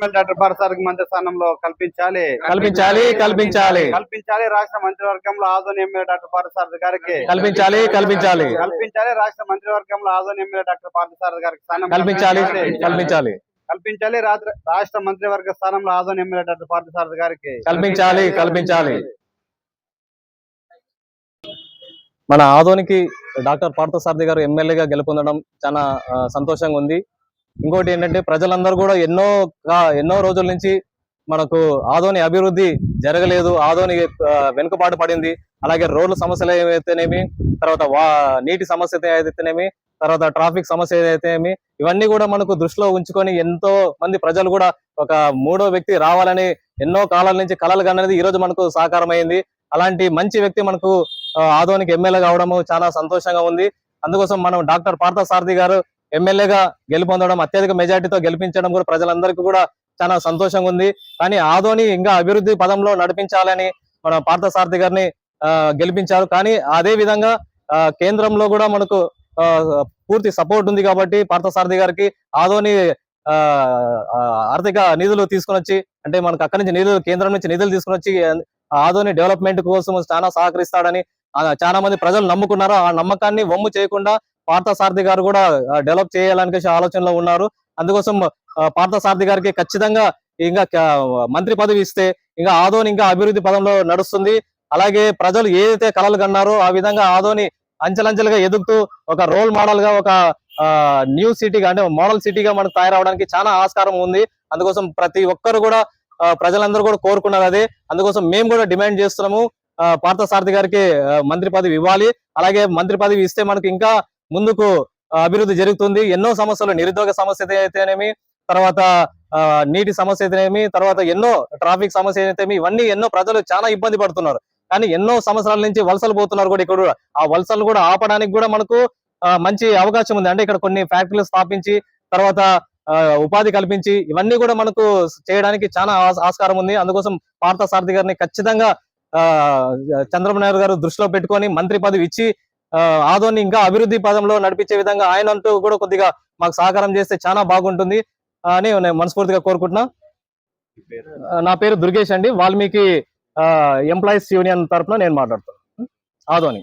MLA doctor Parthasarathi మంత్రి స్థానంలో కల్పించాలి కల్పించాలి కల్పించాలి కల్పించాలి రాష్ట్ర మంత్రివర్గంలో ఆదోని ఎమ్మెల్యే డాక్టర్ పార్థసారథి గారికి కల్పించాలి కల్పించాలి కల్పించాలి రాష్ట్ర మంత్రివర్గంలో ఆదోని ఎమ్మెల్యే డాక్టర్ పార్థసారథి గారికి స్థానం కల్పించాలి కల్పించాలి కల్పించాలి రాష్ట్ర మంత్రివర్గ స్థానంలో ఆదోని ఎమ్మెల్యే డాక్టర్ పార్థసారథి గారికి కల్పించాలి కల్పించాలి మన ఆదోనికి డాక్టర్ పార్థసారథి గారు ఎమ్మెల్యేగా గెలుపొందడం చాలా సంతోషంగా ఉంది. ఇంకోటి ఏంటంటే ప్రజలందరూ కూడా ఎన్నో రోజుల నుంచి మనకు ఆదోని అభివృద్ధి జరగలేదు, ఆదోని వెనుకబాటు పడింది. అలాగే రోడ్ల సమస్యలు ఏవైతేనేమి, తర్వాత నీటి సమస్య అయితేనేమి, తర్వాత ట్రాఫిక్ సమస్య ఏదైతేనేమి, ఇవన్నీ కూడా మనకు దృష్టిలో ఉంచుకొని ఎంతో మంది ప్రజలు కూడా ఒక మూడో వ్యక్తి రావాలని ఎన్నో కాలాల నుంచి కలలు కన్నది ఈ రోజు మనకు సాకారమైంది. అలాంటి మంచి వ్యక్తి మనకు ఆదోనికి ఎమ్మెల్యే కావడం చాలా సంతోషంగా ఉంది. అందుకోసం మనం డాక్టర్ పార్థసారథి గారు ఎమ్మెల్యేగా గెలుపొందడం, అత్యధిక మెజార్టీతో గెలిపించడం కూడా ప్రజలందరికీ కూడా చాలా సంతోషంగా ఉంది. కానీ ఆదోని ఇంకా అభివృద్ధి పదంలో నడిపించాలని మన పార్థసారథి గారిని గెలిపించారు. కానీ అదే విధంగా కేంద్రంలో కూడా మనకు పూర్తి సపోర్ట్ ఉంది కాబట్టి పార్థసారథి గారికి ఆదోని ఆర్థిక నిధులు తీసుకుని వచ్చి, అంటే మనకు అక్కడి నుంచి కేంద్రం నుంచి నిధులు తీసుకుని వచ్చి ఆదోని డెవలప్మెంట్ కోసం చాలా సహకరిస్తాడని చాలా మంది ప్రజలు నమ్ముకున్నారు. ఆ నమ్మకాన్ని వమ్ము చేయకుండా పార్థసారథి గారు కూడా డెవలప్ చేయాలని ఆలోచనలో ఉన్నారు. అందుకోసం పార్థసారథి గారికి ఖచ్చితంగా ఇంకా మంత్రి పదవి ఇస్తే ఇంకా ఆదోని ఇంకా అభివృద్ధి పదంలో నడుస్తుంది. అలాగే ప్రజలు ఏదైతే కలలు కన్నారో ఆ విధంగా ఆదోని అంచెలంచెలుగా ఎదుగుతూ ఒక రోల్ మోడల్ గా, ఒక న్యూ సిటీగా, అంటే మోడల్ సిటీగా మనకు తయారవడానికి చాలా ఆస్కారం ఉంది. అందుకోసం ప్రతి ఒక్కరు కూడా ప్రజలందరూ కూడా కోరుకున్నారు అదే. అందుకోసం మేము కూడా డిమాండ్ చేస్తున్నాము, పార్థసారథి గారికి మంత్రి పదవి ఇవ్వాలి. అలాగే మంత్రి పదవి ఇస్తే మనకు ఇంకా ముందుకు అభివృద్ధి జరుగుతుంది. ఎన్నో సమస్యలు, నిరుద్యోగ సమస్య అయితేనేమి, తర్వాత నీటి సమస్య అయితేనేమి, తర్వాత ఎన్నో ట్రాఫిక్ సమస్య అయితేనేమి, ఇవన్నీ ఎన్నో ప్రజలు చాలా ఇబ్బంది పడుతున్నారు. కానీ ఎన్నో సంవత్సరాల నుంచి వలసలు పోతున్నారు కూడా. ఇక్కడ ఆ వలసలు కూడా ఆపడానికి కూడా మనకు మంచి అవకాశం ఉంది. అంటే ఇక్కడ కొన్ని ఫ్యాక్టరీలు స్థాపించి, తర్వాత ఉపాధి కల్పించి, ఇవన్నీ కూడా మనకు చేయడానికి చాలా ఆస్కారం ఉంది. అందుకోసం పార్థసారథి గారిని ఖచ్చితంగా చంద్రబాబు నాయుడు గారు దృష్టిలో పెట్టుకొని మంత్రి పదవి ఇచ్చి ఆదోని ఇంకా అభివృద్ధి పదంలో నడిపించే విధంగా ఆయన అంటూ కూడా కొద్దిగా మాకు సహకారం చేస్తే చాలా బాగుంటుంది అని నేను మనస్ఫూర్తిగా కోరుకుంటున్నా. నా పేరు దుర్గేష్ అండి, వాల్మీకి ఎంప్లాయీస్ యూనియన్ తరఫున నేను మాట్లాడుతున్నాను ఆదోని.